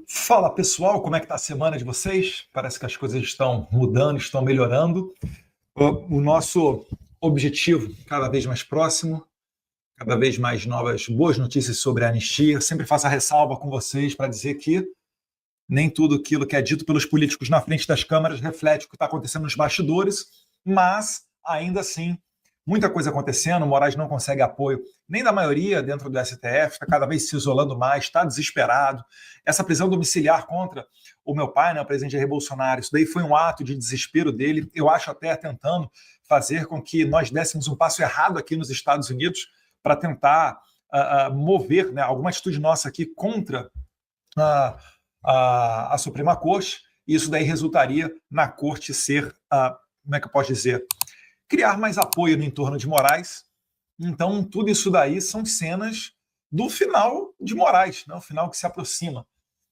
Fala pessoal, como é que está a semana de vocês? Parece que as coisas estão mudando, estão melhorando. O nosso objetivo cada vez mais próximo, cada vez mais novas boas notícias sobre a anistia. Eu sempre faço a ressalva com vocês para dizer que nem tudo aquilo que é dito pelos políticos na frente das câmaras reflete o que está acontecendo nos bastidores, mas ainda assim muita coisa acontecendo. O Moraes não consegue apoio nem da maioria dentro do STF, está cada vez se isolando mais, está desesperado. Essa prisão domiciliar contra o meu pai, né, o presidente Jair Bolsonaro, isso daí foi um ato de desespero dele, eu acho até tentando fazer com que nós dessemos um passo errado aqui nos Estados Unidos para tentar mover, né, alguma atitude nossa aqui contra a Suprema Corte, e isso daí resultaria na Corte ser, como é que eu posso dizer, criar mais apoio no entorno de Moraes. Então, tudo isso daí são cenas do final de Moraes, né? O final que se aproxima.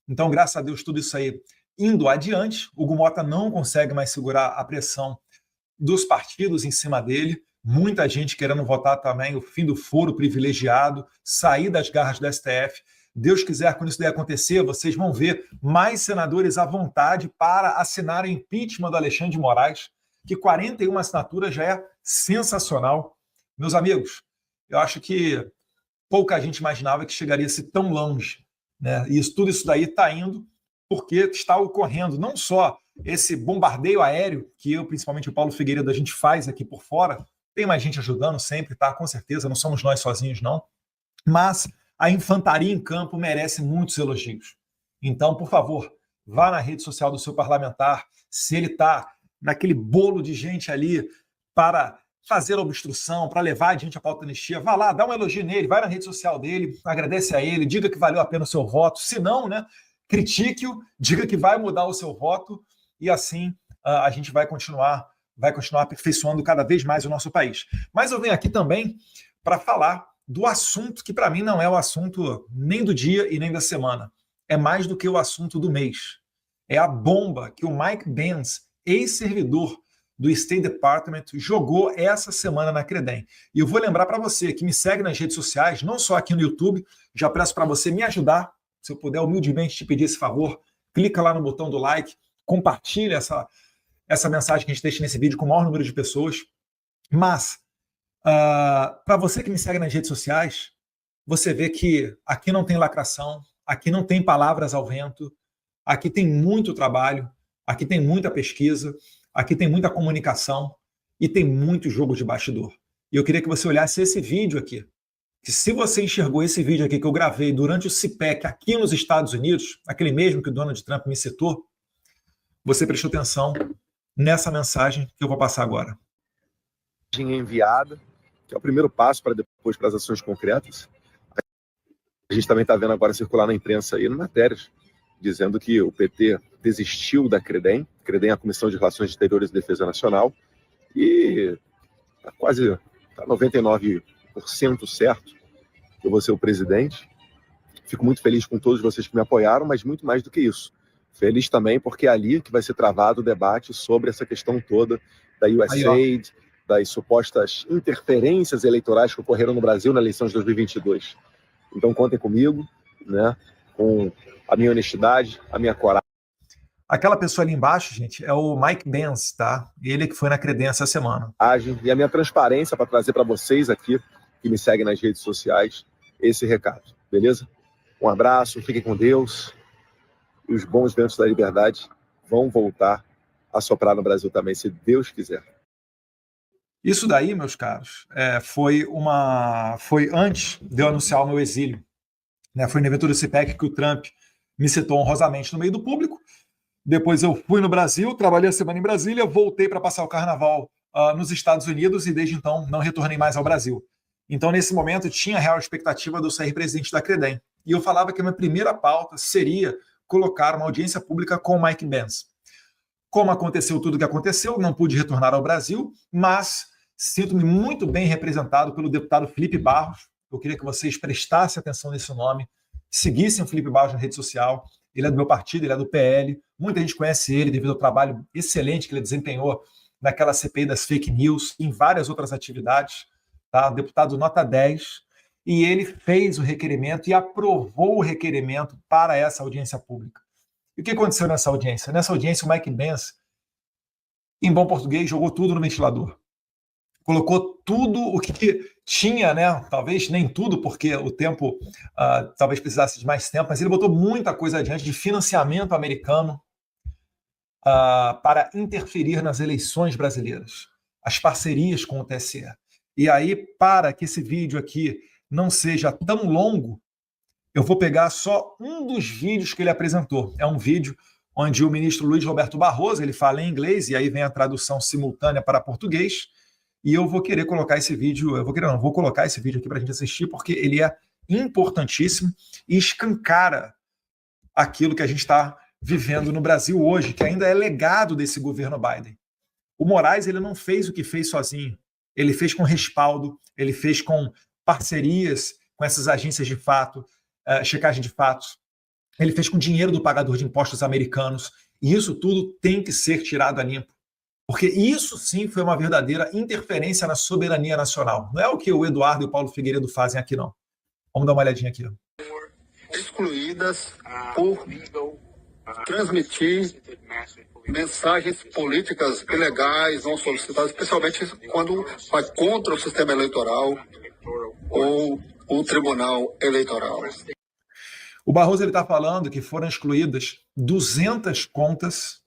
Então, graças a Deus, tudo isso aí indo adiante. O Hugo Mota não consegue mais segurar a pressão dos partidos em cima dele. Muita gente querendo votar também o fim do foro privilegiado, sair das garras do STF. Deus quiser, quando isso daí acontecer, vocês vão ver mais senadores à vontade para assinar o impeachment do Alexandre de Moraes, que 41 assinaturas já é sensacional. Meus amigos, eu acho que pouca gente imaginava que chegaria-se tão longe, né? E tudo isso daí está indo porque está ocorrendo não só esse bombardeio aéreo que eu, principalmente o Paulo Figueiredo, a gente faz aqui por fora, tem mais gente ajudando sempre, tá? Com certeza, não somos nós sozinhos, não. Mas a infantaria em campo merece muitos elogios. Então, por favor, vá na rede social do seu parlamentar, se ele está naquele bolo de gente ali para fazer a obstrução, para levar adiante a pauta anistia, vá lá, dá um elogio nele, vai na rede social dele, agradece a ele, diga que valeu a pena o seu voto, se não, né, critique-o, diga que vai mudar o seu voto, e assim a gente vai continuar aperfeiçoando cada vez mais o nosso país. Mas eu venho aqui também para falar do assunto que para mim não é o assunto nem do dia e nem da semana, é mais do que o assunto do mês. É a bomba que o Mike Pence, ex-servidor do State Department, jogou essa semana na Credem. E eu vou lembrar para você que me segue nas redes sociais, não só aqui no YouTube, já peço para você me ajudar, se eu puder humildemente te pedir esse favor, clica lá no botão do like, compartilha essa mensagem que a gente deixa nesse vídeo com o maior número de pessoas. Mas, para você que me segue nas redes sociais, você vê que aqui não tem lacração, aqui não tem palavras ao vento, aqui tem muito trabalho, aqui tem muita pesquisa, aqui tem muita comunicação e tem muito jogo de bastidor. E eu queria que você olhasse esse vídeo aqui. Que se você enxergou esse vídeo aqui que eu gravei durante o CPEC aqui nos Estados Unidos, aquele mesmo que o Donald Trump me citou, você prestou atenção nessa mensagem que eu vou passar agora. Enviada, que é o primeiro passo para depois para as ações concretas. A gente também está vendo agora circular na imprensa aí matérias dizendo que o PT desistiu da Credem é a Comissão de Relações Exteriores e Defesa Nacional, e está quase 99% certo que eu vou ser o presidente. Fico muito feliz com todos vocês que me apoiaram, mas muito mais do que isso. Feliz também porque é ali que vai ser travado o debate sobre essa questão toda da USAID, das supostas interferências eleitorais que ocorreram no Brasil na eleição de 2022. Então contem comigo, né, com a minha honestidade, a minha coragem. Aquela pessoa ali embaixo, gente, é o Mike Pence, tá? Ele que foi na Credem essa semana. E a minha transparência para trazer para vocês aqui, que me seguem nas redes sociais, esse recado, beleza? Um abraço, fiquem com Deus, e os bons ventos da liberdade vão voltar a soprar no Brasil também, se Deus quiser. Isso daí, meus caros, foi antes de eu anunciar o meu exílio. Né? Foi no evento do CPEC que o Trump me citou honrosamente no meio do público. Depois eu fui no Brasil, trabalhei a semana em Brasília, voltei para passar o carnaval nos Estados Unidos e desde então não retornei mais ao Brasil. Então, nesse momento, tinha a real expectativa de eu sair presidente da Credem. E eu falava que a minha primeira pauta seria colocar uma audiência pública com o Mike Pence. Como aconteceu tudo o que aconteceu, não pude retornar ao Brasil, mas sinto-me muito bem representado pelo deputado Felipe Barros. Eu queria que vocês prestassem atenção nesse nome, seguissem o Felipe Barros na rede social. Ele é do meu partido, ele é do PL. Muita gente conhece ele devido ao trabalho excelente que ele desempenhou naquela CPI das fake news, em várias outras atividades. Tá? Deputado nota 10. e ele fez o requerimento e aprovou o requerimento para essa audiência pública. E o que aconteceu nessa audiência? Nessa audiência, o Mike Pence, em bom português, jogou tudo no ventilador. Colocou tudo o que tinha, né? Talvez nem tudo, porque o tempo talvez precisasse de mais tempo, mas ele botou muita coisa adiante de financiamento americano para interferir nas eleições brasileiras, as parcerias com o TSE. E aí, para que esse vídeo aqui não seja tão longo, eu vou pegar só um dos vídeos que ele apresentou. É um vídeo onde o ministro Luiz Roberto Barroso, ele fala em inglês, e aí vem a tradução simultânea para português, e eu vou querer colocar esse vídeo, vou colocar esse vídeo aqui para a gente assistir, porque ele é importantíssimo e escancara aquilo que a gente está vivendo no Brasil hoje, que ainda é legado desse governo Biden. O Moraes, ele não fez o que fez sozinho, ele fez com respaldo, ele fez com parcerias com essas agências de fato, checagem de fatos, ele fez com dinheiro do pagador de impostos americanos, e isso tudo tem que ser tirado a limpo. Porque isso sim foi uma verdadeira interferência na soberania nacional. Não é o que o Eduardo e o Paulo Figueiredo fazem aqui, não. Vamos dar uma olhadinha aqui. Excluídas por transmitir mensagens políticas ilegais, não solicitadas, especialmente quando vai contra o sistema eleitoral ou o Tribunal Eleitoral. O Barroso está falando que foram excluídas 200 contas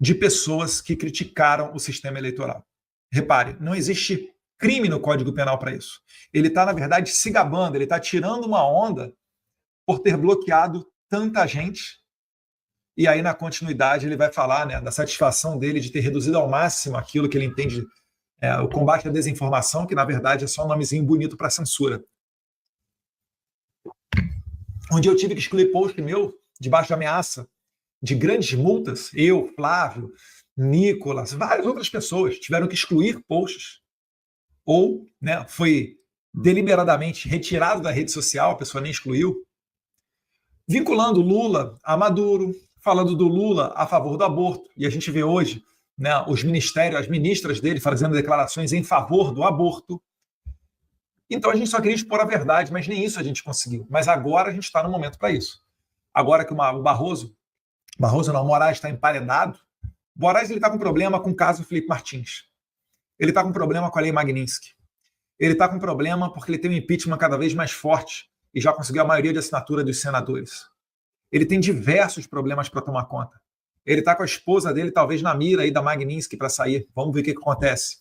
de pessoas que criticaram o sistema eleitoral. Repare, não existe crime no Código Penal para isso. Ele está, na verdade, se gabando, ele está tirando uma onda por ter bloqueado tanta gente. E aí, na continuidade, ele vai falar, né, da satisfação dele de ter reduzido ao máximo aquilo que ele entende, o combate à desinformação, que, na verdade, é só um nomezinho bonito para censura. Onde eu tive que excluir post meu, debaixo de ameaça de grandes multas, eu, Flávio, Nicolas, várias outras pessoas tiveram que excluir posts. Ou, né, foi deliberadamente retirado da rede social, a pessoa nem excluiu. Vinculando Lula a Maduro, falando do Lula a favor do aborto. E a gente vê hoje, né, os ministérios, as ministras dele fazendo declarações em favor do aborto. Então a gente só queria expor a verdade, mas nem isso a gente conseguiu. Mas agora a gente está no momento para isso. Agora que o Moraes está emparedado, o Moraes está com problema com o caso Felipe Martins. Ele está com problema com a lei Magnitsky. Ele está com problema porque ele tem um impeachment cada vez mais forte e já conseguiu a maioria de assinatura dos senadores. Ele tem diversos problemas para tomar conta. Ele está com a esposa dele, talvez na mira aí da Magnitsky para sair. Vamos ver o que acontece.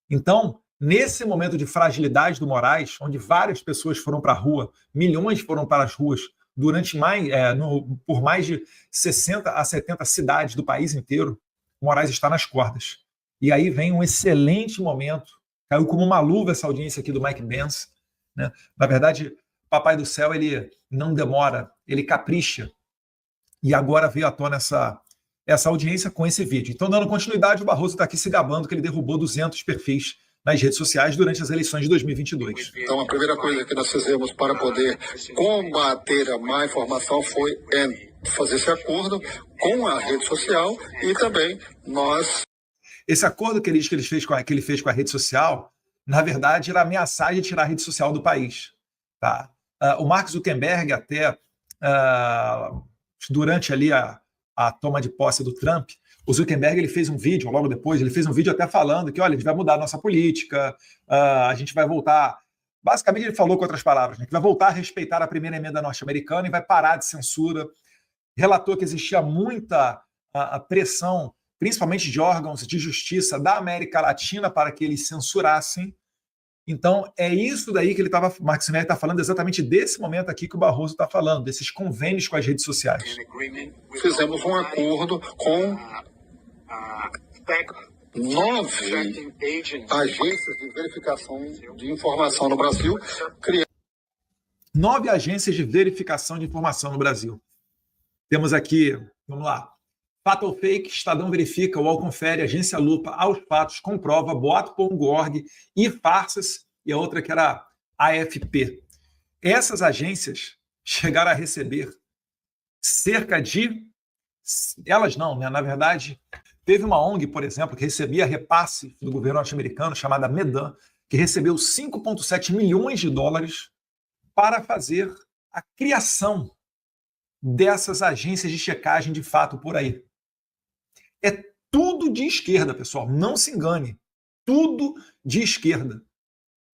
Então, nesse momento de fragilidade do Moraes, onde várias pessoas foram para a rua, milhões foram para as ruas, por mais de 60 a 70 cidades do país inteiro, o Moraes está nas cordas. E aí vem um excelente momento, caiu como uma luva essa audiência aqui do Mike Pence, né? Na verdade, Papai do Céu, ele não demora, ele capricha. E agora veio à tona essa audiência com esse vídeo. Então, dando continuidade, o Barroso está aqui se gabando que ele derrubou 200 perfis nas redes sociais durante as eleições de 2022. Então, a primeira coisa que nós fizemos para poder combater a má informação foi fazer esse acordo com a rede social e também nós... Esse acordo que ele fez com a rede social, na verdade, era ameaçar de tirar a rede social do país. Tá? O Mark Zuckerberg, até durante ali a toma de posse do Trump, o Zuckerberg ele fez um vídeo, logo depois, ele fez um vídeo até falando que, olha, a gente vai mudar a nossa política, a gente vai voltar... Basicamente, ele falou com outras palavras, né, que vai voltar a respeitar a primeira emenda norte-americana e vai parar de censura. Relatou que existia muita pressão, principalmente de órgãos de justiça da América Latina, para que eles censurassem. Então, é isso daí que Mark Zuckerberg está falando, exatamente desse momento aqui que o Barroso está falando, desses convênios com as redes sociais. Fizemos um acordo com 9 agências de verificação de informação no Brasil. 9 agências de verificação de informação no Brasil. Temos aqui, vamos lá, Fato ou Fake, Estadão Verifica, UOL Confere, Agência Lupa, Aos Fatos, Comprova, Boato.org e Farsas, e a outra que era AFP. Essas agências chegaram a receber cerca de... Elas não, né? Na verdade, teve uma ONG, por exemplo, que recebia repasse do governo norte-americano, chamada Medan, que recebeu 5,7 milhões de dólares para fazer a criação dessas agências de checagem de fato por aí. É tudo de esquerda, pessoal. Não se engane. Tudo de esquerda.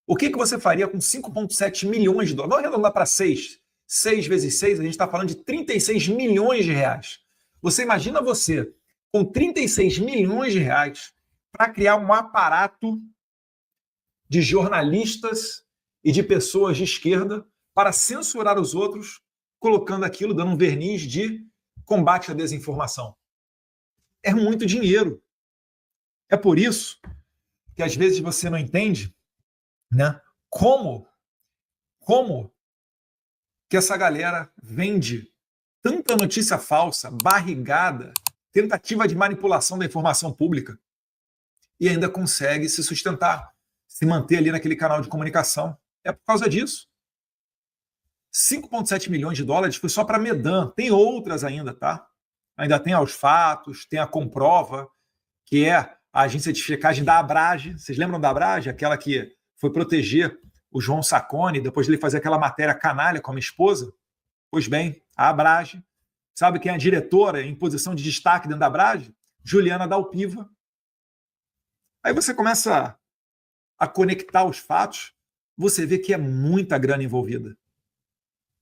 O que você faria com 5,7 milhões de dólares? Vamos arredondar para 6. 6 vezes 6, a gente está falando de 36 milhões de reais. Você imagina você com 36 milhões de reais para criar um aparato de jornalistas e de pessoas de esquerda para censurar os outros, colocando aquilo, dando um verniz de combate à desinformação. É muito dinheiro. É por isso que às vezes você não entende, né, como que essa galera vende tanta notícia falsa, barrigada, tentativa de manipulação da informação pública e ainda consegue se sustentar, se manter ali naquele canal de comunicação. É por causa disso. 5,7 milhões de dólares foi só para a Medan. Tem outras ainda, tá? Ainda tem Aos Fatos, tem a Comprova, que é a agência de checagem da Abrage. Vocês lembram da Abrage? Aquela que foi proteger o João Sacconi, depois de ele fazer aquela matéria canalha com a minha esposa? Pois bem, a Abrage. Sabe quem é a diretora em posição de destaque dentro da Abrage? Juliana Dalpiva. Aí você começa a conectar os fatos, você vê que é muita grana envolvida.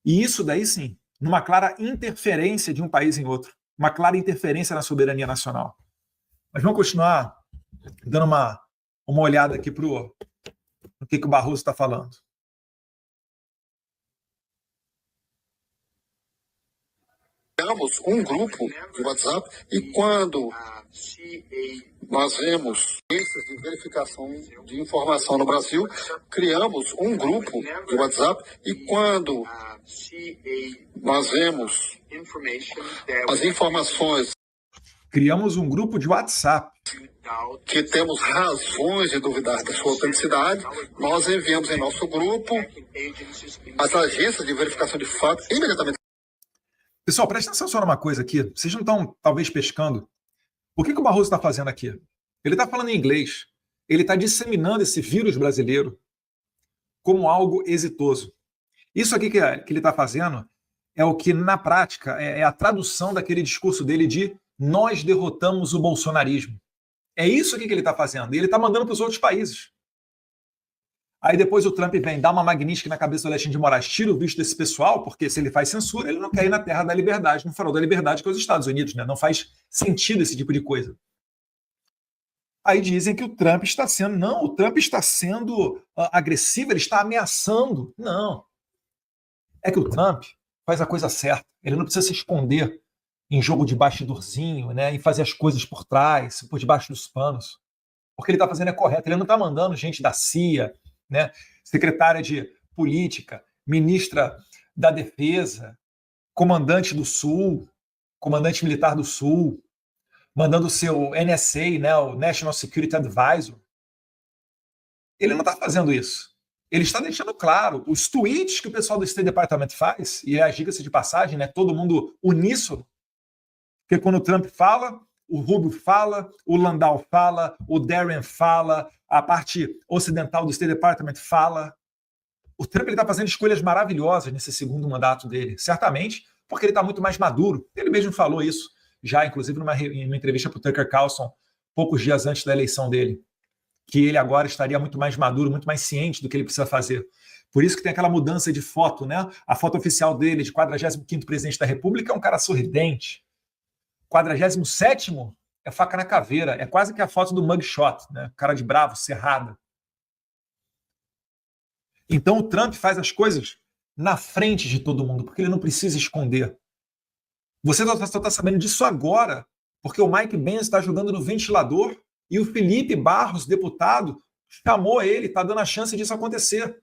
E isso daí, sim, numa clara interferência de um país em outro. Uma clara interferência na soberania nacional. Mas vamos continuar dando uma olhada aqui no que o Barroso está falando. Criamos um grupo de WhatsApp e quando nós vemos agências de verificação de informação no Brasil, criamos um grupo de WhatsApp e quando nós vemos as informações, criamos um grupo de WhatsApp que temos razões de duvidar da sua autenticidade, nós enviamos em nosso grupo as agências de verificação de fatos imediatamente. Pessoal, presta atenção só numa coisa aqui. Vocês não estão, talvez, pescando. O que o Barroso está fazendo aqui? Ele está falando em inglês. Ele está disseminando esse vírus brasileiro como algo exitoso. Isso aqui que ele está fazendo é o que, na prática, é a tradução daquele discurso dele de nós derrotamos o bolsonarismo. É isso aqui que ele está fazendo. E ele está mandando para os outros países. Aí depois o Trump vem dar uma magnífica na cabeça do Alexandre de Moraes, tira o visto desse pessoal, porque se ele faz censura, ele não quer ir na terra da liberdade, no farol da liberdade, que é os Estados Unidos, né? Não faz sentido esse tipo de coisa. Aí dizem que o Trump está sendo... Não, o Trump está sendo agressivo, ele está ameaçando. Não. É que o Trump faz a coisa certa. Ele não precisa se esconder em jogo de bastidorzinho, né? E fazer as coisas por trás, por debaixo dos panos. O que ele está fazendo é correto. Ele não está mandando gente da CIA, né? Secretária de Política, ministra da Defesa, comandante do Sul, comandante militar do Sul, mandando o seu NSA, né, o National Security Advisor. Ele não está fazendo isso. Ele está deixando claro os tweets que o pessoal do State Department faz, e diga-se de passagem, né, todo mundo uníssono, porque quando o Trump fala, o Rubio fala, o Landau fala, o Darren fala, a parte ocidental do State Department fala. O Trump está fazendo escolhas maravilhosas nesse segundo mandato dele, certamente, porque ele está muito mais maduro. Ele mesmo falou isso, já inclusive numa entrevista para o Tucker Carlson, poucos dias antes da eleição dele, que ele agora estaria muito mais maduro, muito mais ciente do que ele precisa fazer. Por isso que tem aquela mudança de foto, né? A foto oficial dele, de 45º presidente da República, é um cara sorridente. 47º é faca na caveira, é quase que a foto do mugshot, né? Cara de bravo, cerrada. Então o Trump faz as coisas na frente de todo mundo, porque ele não precisa esconder. Você só está sabendo disso agora, porque o Mike Pence está jogando no ventilador e o Felipe Barros, deputado, chamou ele, está dando a chance disso acontecer.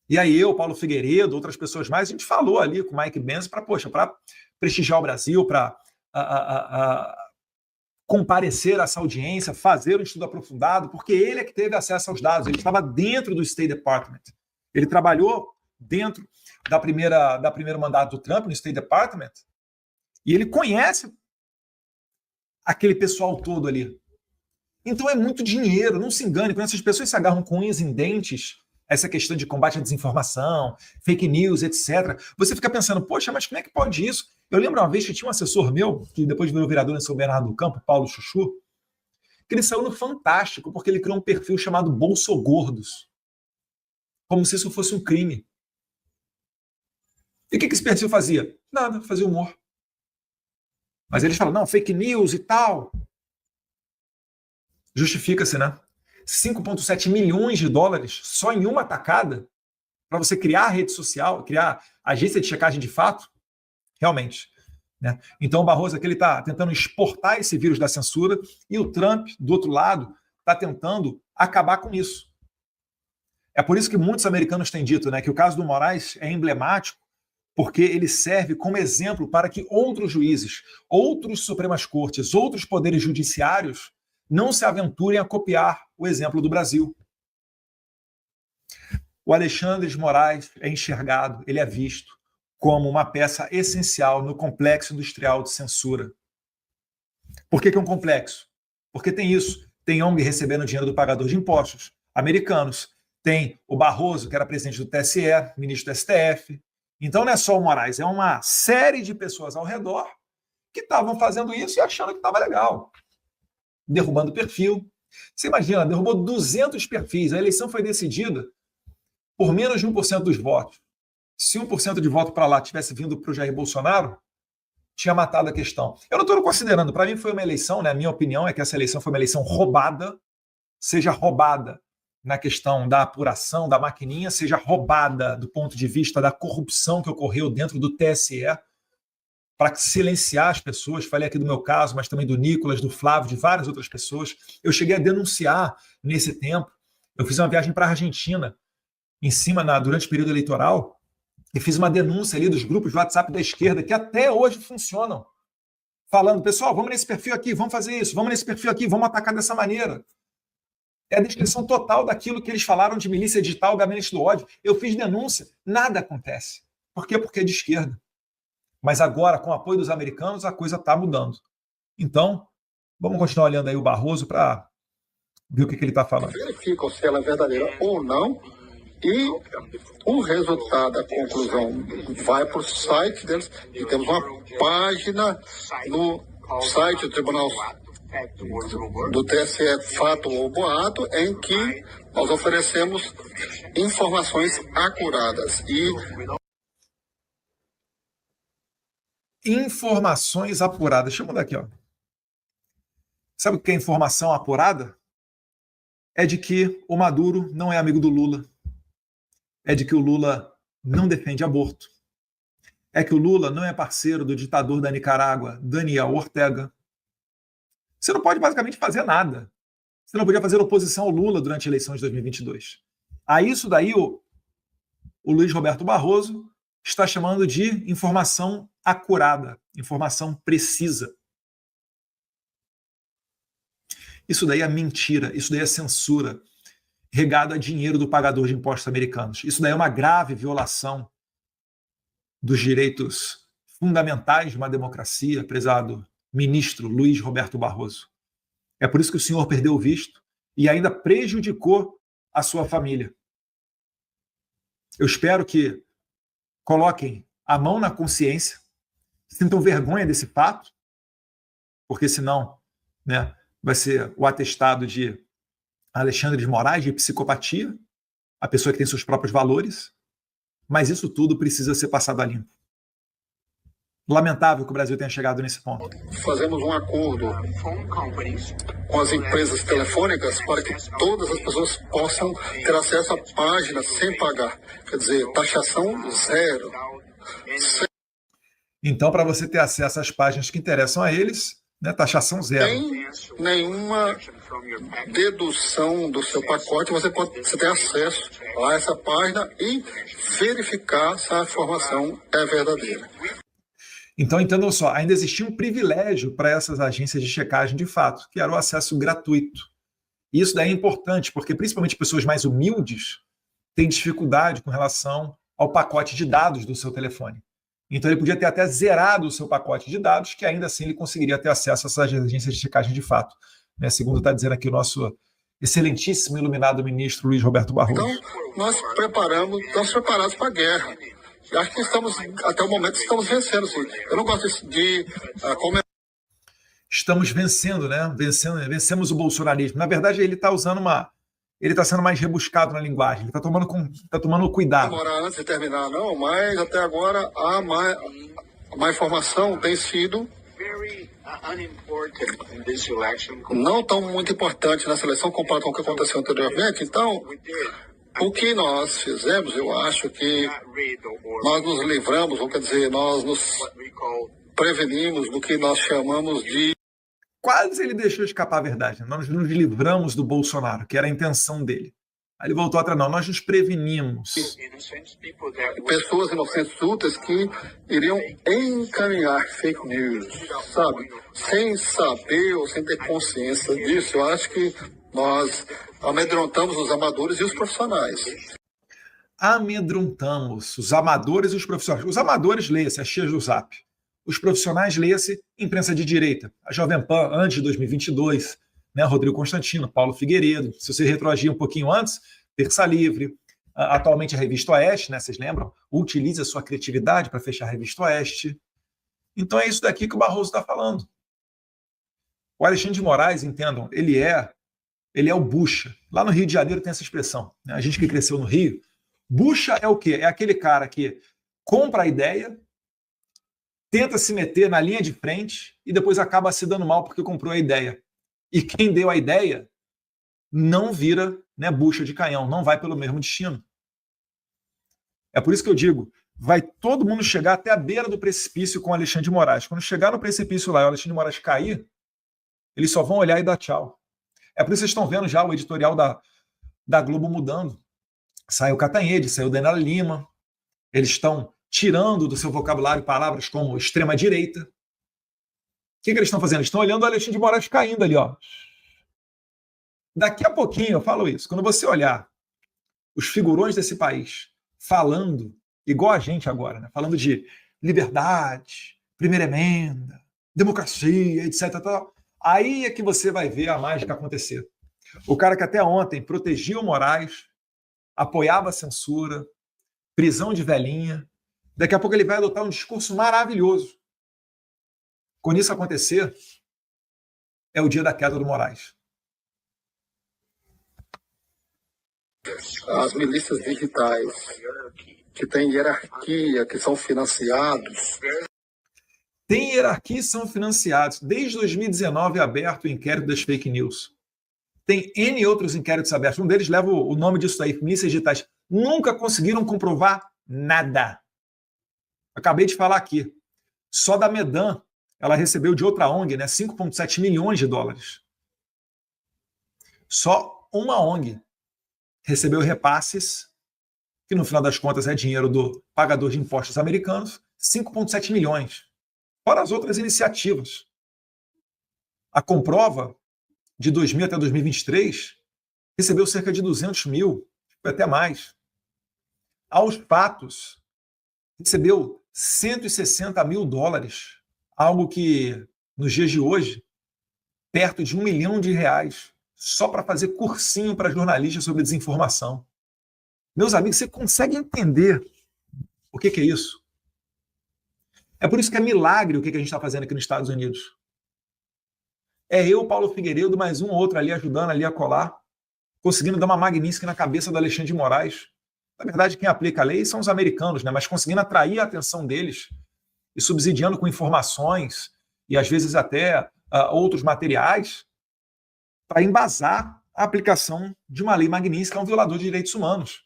E aí eu, Paulo Figueiredo, outras pessoas mais, a gente falou ali com o Mike Pence para prestigiar o Brasil, para comparecer a essa audiência, fazer um estudo aprofundado, porque ele é que teve acesso aos dados, ele estava dentro do State Department. Ele trabalhou dentro da primeiro mandato do Trump no State Department e ele conhece aquele pessoal todo ali. Então é muito dinheiro, não se engane. Quando essas pessoas se agarram com unhas em dentes, essa questão de combate à desinformação, fake news, etc., você fica pensando, poxa, mas como é que pode isso? Eu lembro uma vez que tinha um assessor meu, que depois virou vereador em São Bernardo do Campo, Paulo Chuchu, que ele saiu no Fantástico porque ele criou um perfil chamado Bolsogordos, como se isso fosse um crime. E o que esse perfil fazia? Nada, fazia humor. Mas eles falam, não, fake news e tal. Justifica-se, né? 5,7 milhões de dólares só em uma tacada para você criar rede social, criar agência de checagem de fato? Realmente. Né? Então o Barroso aqui está tentando exportar esse vírus da censura e o Trump, do outro lado, está tentando acabar com isso. É por isso que muitos americanos têm dito, né, que o caso do Moraes é emblemático, porque ele serve como exemplo para que outros juízes, outros Supremas Cortes, outros poderes judiciários não se aventurem a copiar o exemplo do Brasil. O Alexandre de Moraes é enxergado, ele é visto como uma peça essencial no complexo industrial de censura. Por que é um complexo? Porque tem isso. Tem ONG recebendo dinheiro do pagador de impostos, americanos. Tem o Barroso, que era presidente do TSE, ministro do STF. Então não é só o Moraes, é uma série de pessoas ao redor que estavam fazendo isso e achando que estava legal. Derrubando perfil. Você imagina, derrubou 200 perfis. A eleição foi decidida por menos de 1% dos votos. Se 1% de voto para lá tivesse vindo para o Jair Bolsonaro, tinha matado a questão. Eu não estou considerando, para mim foi uma eleição, né? A minha opinião é que essa eleição foi uma eleição roubada, seja roubada na questão da apuração, da maquininha, seja roubada do ponto de vista da corrupção que ocorreu dentro do TSE, para silenciar as pessoas. Falei aqui do meu caso, mas também do Nicolas, do Flávio, de várias outras pessoas. Eu cheguei a denunciar nesse tempo. Eu fiz uma viagem para a Argentina, durante o período eleitoral, e fiz uma denúncia ali dos grupos de WhatsApp da esquerda, que até hoje funcionam, falando, pessoal, vamos nesse perfil aqui, vamos fazer isso, vamos nesse perfil aqui, vamos atacar dessa maneira. É a descrição total daquilo que eles falaram de milícia digital, gabinete do ódio. Eu fiz denúncia, nada acontece. Por quê? Porque é de esquerda. Mas agora, com o apoio dos americanos, a coisa está mudando. Então, vamos continuar olhando aí o Barroso para ver o que ele está falando. Verificam se ela é verdadeira ou não, e o resultado, a conclusão, vai para o site deles, e temos uma página no site do Tribunal do TSE, Fato ou Boato, em que nós oferecemos informações acuradas. Informações apuradas. Deixa eu mudar aqui, ó. Sabe o que é informação apurada? É de que o Maduro não é amigo do Lula. É de que o Lula não defende aborto. É que o Lula não é parceiro do ditador da Nicarágua, Daniel Ortega. Você não pode basicamente fazer nada. Você não podia fazer oposição ao Lula durante a eleição de 2022. A isso daí o Luiz Roberto Barroso está chamando de informação acurada, informação precisa. Isso daí é mentira, isso daí é censura, regado a dinheiro do pagador de impostos americanos. Isso daí é uma grave violação dos direitos fundamentais de uma democracia, prezado ministro Luiz Roberto Barroso. É por isso que o senhor perdeu o visto e ainda prejudicou a sua família. Eu espero que coloquem a mão na consciência, sintam vergonha desse fato, porque senão, né, vai ser o atestado de Alexandre de Moraes, de psicopatia, a pessoa que tem seus próprios valores, mas isso tudo precisa ser passado a limpo. Lamentável que o Brasil tenha chegado nesse ponto. Fazemos um acordo com as empresas telefônicas para que todas as pessoas possam ter acesso à página sem pagar. Quer dizer, taxação zero. Então, para você ter acesso às páginas que interessam a eles, né, taxação zero. Sem nenhuma dedução do seu pacote, você tem acesso a essa página e verificar se a informação é verdadeira. Então, entendam só, ainda existia um privilégio para essas agências de checagem de fato, que era o acesso gratuito. E isso daí é importante, porque principalmente pessoas mais humildes têm dificuldade com relação ao pacote de dados do seu telefone. Então ele podia ter até zerado o seu pacote de dados, que ainda assim ele conseguiria ter acesso a essas agências de checagem de fato. né? Segundo está dizendo aqui o nosso excelentíssimo iluminado ministro Luiz Roberto Barroso. Então, nós estamos preparados para a guerra. Eu acho que até o momento, estamos vencendo, sim. Eu não gosto de comentar. Estamos vencendo, né? Vencemos o bolsonarismo. Na verdade, ele está ele está sendo mais rebuscado na linguagem. Ele está tomando cuidado. Não demorar antes de terminar, não, mas até agora a má informação tem sido não tão muito importante na seleção comparado com o que aconteceu anteriormente. Então, o que nós fizemos, eu acho que nós nos livramos, ou quer dizer, nós nos prevenimos do que nós chamamos de... Quase ele deixou escapar a verdade. Nós nos livramos do Bolsonaro, que era a intenção dele. Aí ele voltou atrás, não, nós nos prevenimos. Pessoas inocentes úteis que iriam encaminhar fake news, sabe? Sem saber ou sem ter consciência disso. Eu acho que nós amedrontamos os amadores e os profissionais. Amedrontamos os amadores e os profissionais. Os amadores, leia-se, as cheias do Zap. Os profissionais, leia-se, imprensa de direita. A Jovem Pan, antes de 2022, né, Rodrigo Constantino, Paulo Figueiredo. Se você retroagir um pouquinho antes, Terça Livre. Atualmente a Revista Oeste, né, vocês lembram? Utiliza a sua criatividade para fechar a Revista Oeste. Então é isso daqui que o Barroso está falando. O Alexandre de Moraes, entendam, ele é o bucha. Lá no Rio de Janeiro tem essa expressão, né? A gente que cresceu no Rio, bucha é o quê? É aquele cara que compra a ideia, tenta se meter na linha de frente e depois acaba se dando mal porque comprou a ideia. E quem deu a ideia não vira, né, bucha de canhão, não vai pelo mesmo destino. É por isso que eu digo, vai todo mundo chegar até a beira do precipício com o Alexandre de Moraes. Quando chegar no precipício lá e o Alexandre de Moraes cair, eles só vão olhar e dar tchau. É por isso que vocês estão vendo já o editorial da Globo mudando. Saiu Catanhede, saiu Daniela Lima. Eles estão tirando do seu vocabulário palavras como extrema-direita. O que eles estão fazendo? Eles estão olhando o Alexandre de Moraes caindo ali, ó. Daqui a pouquinho eu falo isso. Quando você olhar os figurões desse país falando, igual a gente agora, né? Falando de liberdade, primeira emenda, democracia, etc. Tal, aí é que você vai ver a mágica acontecer. O cara que até ontem protegia o Moraes, apoiava a censura, prisão de velhinha, daqui a pouco ele vai adotar um discurso maravilhoso. Quando isso acontecer, é o dia da queda do Moraes. As milícias digitais, que têm hierarquia, que são financiados. Tem hierarquia e são financiados. Desde 2019 é aberto o inquérito das fake news. Tem N outros inquéritos abertos. Um deles leva o nome disso aí, milícias digitais. Nunca conseguiram comprovar nada. Acabei de falar aqui. Só da Medan, ela recebeu de outra ONG, né, 5,7 milhões de dólares. Só uma ONG recebeu repasses, que no final das contas é dinheiro do pagador de impostos americanos, 5,7 milhões. Fora as outras iniciativas. A Comprova, de 2000 até 2023, recebeu cerca de 200 mil, até mais. Aos Fatos, recebeu 160 mil dólares, algo que, nos dias de hoje, perto de R$1 milhão, só para fazer cursinho para jornalistas sobre desinformação. Meus amigos, você consegue entender o que é isso? É por isso que é milagre o que a gente está fazendo aqui nos Estados Unidos. É eu, Paulo Figueiredo, mais um ou outro ali ajudando ali a colar, conseguindo dar uma magnífica na cabeça do Alexandre de Moraes. Na verdade, quem aplica a lei são os americanos, né? Mas conseguindo atrair a atenção deles e subsidiando com informações e às vezes até outros materiais para embasar a aplicação de uma lei magnífica que é um violador de direitos humanos,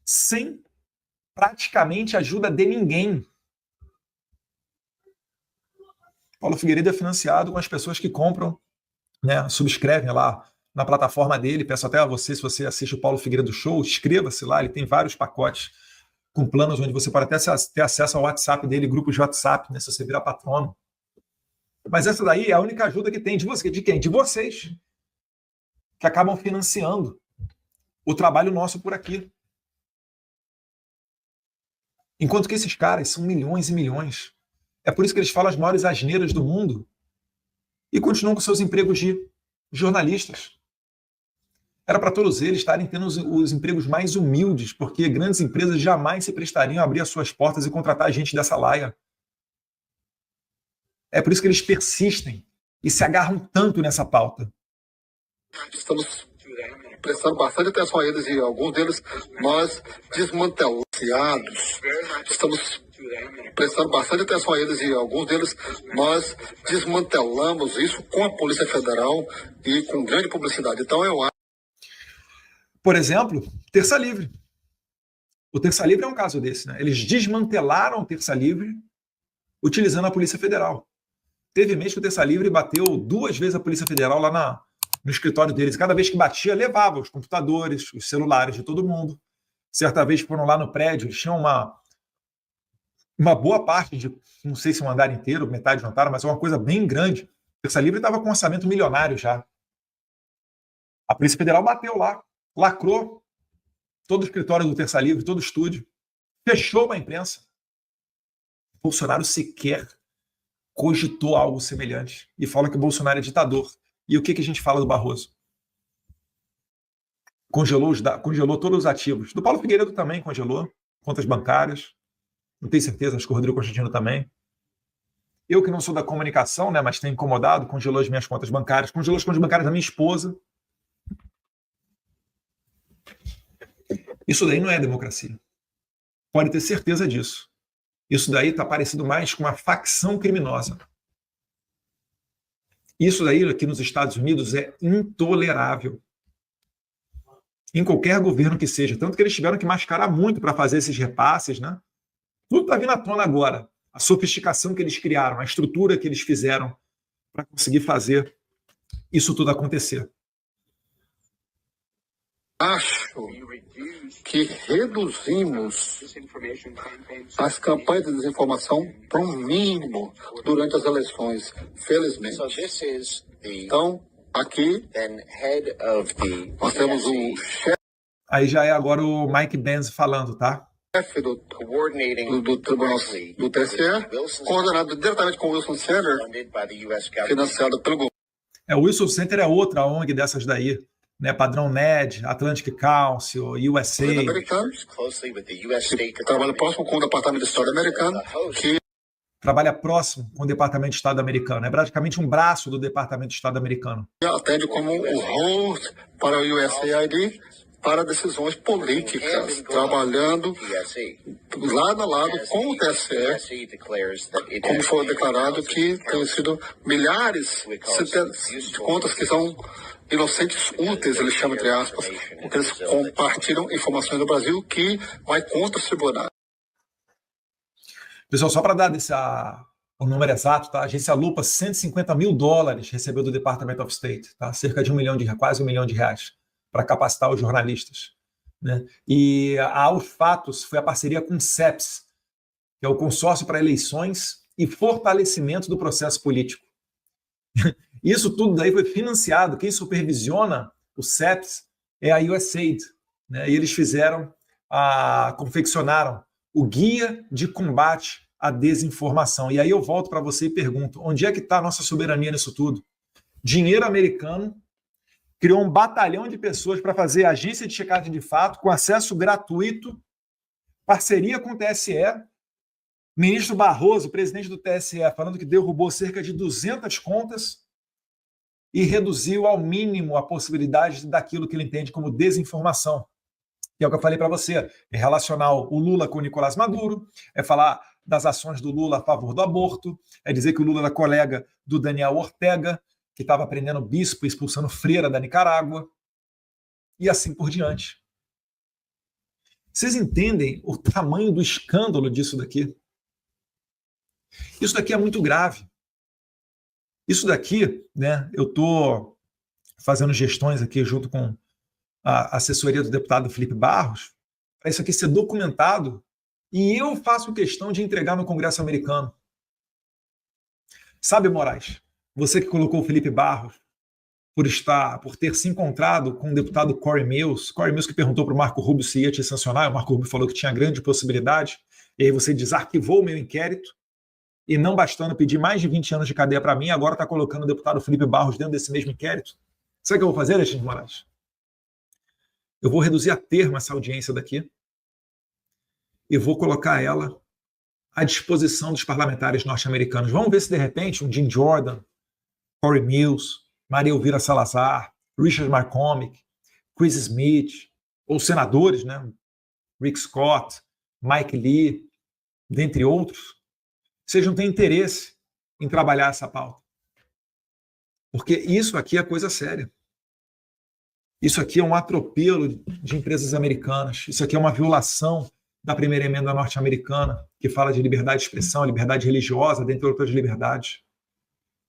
sem praticamente ajuda de ninguém. Paulo Figueiredo é financiado com as pessoas que compram, né, subscrevem lá na plataforma dele. Peço até a você, se você assiste o Paulo Figueiredo Show, inscreva-se lá, ele tem vários pacotes com planos onde você pode até ter acesso ao WhatsApp dele, grupos de WhatsApp, né, se você virar patrono. Mas essa daí é a única ajuda que tem de você, de quem? De vocês, que acabam financiando o trabalho nosso por aqui. Enquanto que esses caras são milhões e milhões. É por isso que eles falam as maiores asneiras do mundo e continuam com seus empregos de jornalistas. Era para todos eles estarem tendo os empregos mais humildes, porque grandes empresas jamais se prestariam a abrir as suas portas e contratar gente dessa laia. É por isso que eles persistem e se agarram tanto nessa pauta. Estamos prestando bastante atenção a eles e alguns deles nós desmantelamos. Estamos prestando bastante atenção a eles e alguns deles nós desmantelamos isso com a Polícia Federal e com grande publicidade. Então eu acho. Por exemplo, Terça Livre. O Terça Livre é um caso desse, né? Eles desmantelaram o Terça Livre utilizando a Polícia Federal. Teve mês que o Terça Livre bateu 2 vezes a Polícia Federal lá no escritório deles. Cada vez que batia, levava os computadores, os celulares de todo mundo. Certa vez foram lá no prédio, eles tinham uma boa parte de, não sei se um andar inteiro, metade do andar, mas é uma coisa bem grande. O Terça Livre estava com um orçamento milionário já. A Polícia Federal bateu lá, lacrou todo o escritório do Terça Livre, todo o estúdio, fechou a imprensa. Bolsonaro sequer cogitou algo semelhante e fala que o Bolsonaro é ditador. E o que a gente fala do Barroso? Congelou todos os ativos. Do Paulo Figueiredo também congelou, contas bancárias. Não tenho certeza, acho que o Rodrigo Constantino também. Eu que não sou da comunicação, né, mas tenho incomodado, congelou as minhas contas bancárias, congelou as contas bancárias da minha esposa. Isso daí não é democracia. Pode ter certeza disso. Isso daí está parecido mais com uma facção criminosa. Isso daí aqui nos Estados Unidos é intolerável. Em qualquer governo que seja. Tanto que eles tiveram que mascarar muito para fazer esses repasses, né? Tudo está vindo à tona agora. A sofisticação que eles criaram, a estrutura que eles fizeram para conseguir fazer isso tudo acontecer. Acho que reduzimos as campanhas de desinformação para um mínimo durante as eleições, felizmente. Então, aqui nós temos o chefe. Aí já é agora o Mike Benz falando, tá? Chefe do Tribunal do TSE, coordenado diretamente com o Wilson Center, financiado pelo governo. O Wilson Center é outra ONG dessas daí, né? Padrão NED, Atlantic Council, USA. Que trabalha próximo com o Departamento de Estado americano, que trabalha próximo com o Departamento de Estado americano. É praticamente um braço do Departamento de Estado americano. Atende como o host para o USAID para decisões políticas, trabalhando lado a lado com o TSE, como foi declarado que tem sido milhares de contas que são inocentes úteis, eles chamam entre aspas, porque eles compartilham informações do Brasil que vai contra os tribunais. Pessoal, só para dar o número exato, tá? A agência Lupa, $150 mil recebeu do Department of State, tá? Cerca de quase 1 milhão de reais, para capacitar os jornalistas, né? E aos fatos foi a parceria com o CEPS, que é o Consórcio para Eleições e Fortalecimento do Processo Político. Isso tudo daí foi financiado. Quem supervisiona o CEPS é a USAID, né? E eles confeccionaram o Guia de Combate à Desinformação. E aí eu volto para você e pergunto, onde é que está a nossa soberania nisso tudo? Dinheiro americano criou um batalhão de pessoas para fazer agência de checagem de fato, com acesso gratuito, parceria com o TSE, ministro Barroso, presidente do TSE, falando que derrubou cerca de 200 contas e reduziu ao mínimo a possibilidade daquilo que ele entende como desinformação. Que é o que eu falei para você, é relacionar o Lula com o Nicolás Maduro, é falar das ações do Lula a favor do aborto, é dizer que o Lula era colega do Daniel Ortega, que estava prendendo bispo e expulsando freira da Nicarágua, e assim por diante. Vocês entendem o tamanho do escândalo disso daqui? Isso daqui é muito grave. Isso daqui, né, eu estou fazendo gestões aqui junto com a assessoria do deputado Felipe Barros, para isso aqui ser documentado, e eu faço questão de entregar no Congresso americano. Sabe, Moraes, você que colocou o Felipe Barros por ter se encontrado com o deputado Corey Mills que perguntou para o Marco Rubio se ia te sancionar, o Marco Rubio falou que tinha grande possibilidade, e aí você desarquivou o meu inquérito, e não bastando pedir mais de 20 anos de cadeia para mim, agora está colocando o deputado Felipe Barros dentro desse mesmo inquérito. Sabe o que eu vou fazer, Alexandre de Moraes? Eu vou reduzir a termo essa audiência daqui e vou colocar ela à disposição dos parlamentares norte-americanos. Vamos ver se, de repente, um Jim Jordan, Corey Mills, Maria Elvira Salazar, Richard McCormick, Chris Smith, ou senadores, né? Rick Scott, Mike Lee, dentre outros, vocês não têm interesse em trabalhar essa pauta. Porque isso aqui é coisa séria. Isso aqui é um atropelo de empresas americanas. Isso aqui é uma violação da primeira emenda norte-americana, que fala de liberdade de expressão, liberdade religiosa, dentre outras liberdades.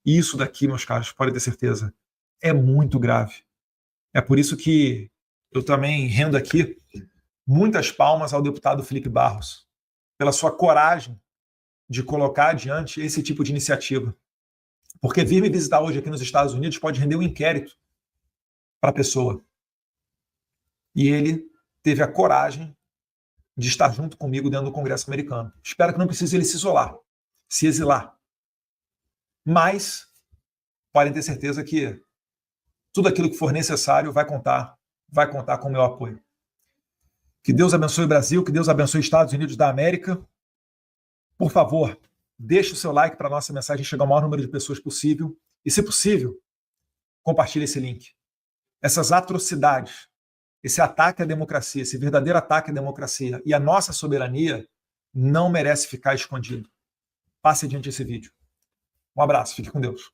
E isso daqui, meus caros, podem ter certeza, é muito grave. É por isso que eu também rendo aqui muitas palmas ao deputado Felipe Barros, pela sua coragem de colocar adiante esse tipo de iniciativa. Porque vir me visitar hoje aqui nos Estados Unidos pode render um inquérito para a pessoa. E ele teve a coragem de estar junto comigo dentro do Congresso americano. Espero que não precise ele se isolar, se exilar. Mas podem ter certeza que tudo aquilo que for necessário vai contar com o meu apoio. Que Deus abençoe o Brasil, que Deus abençoe os Estados Unidos da América. Por favor, deixe o seu like para a nossa mensagem chegar ao maior número de pessoas possível. E, se possível, compartilhe esse link. Essas atrocidades, esse ataque à democracia, esse verdadeiro ataque à democracia e à nossa soberania não merece ficar escondido. Passe adiante esse vídeo. Um abraço, fique com Deus.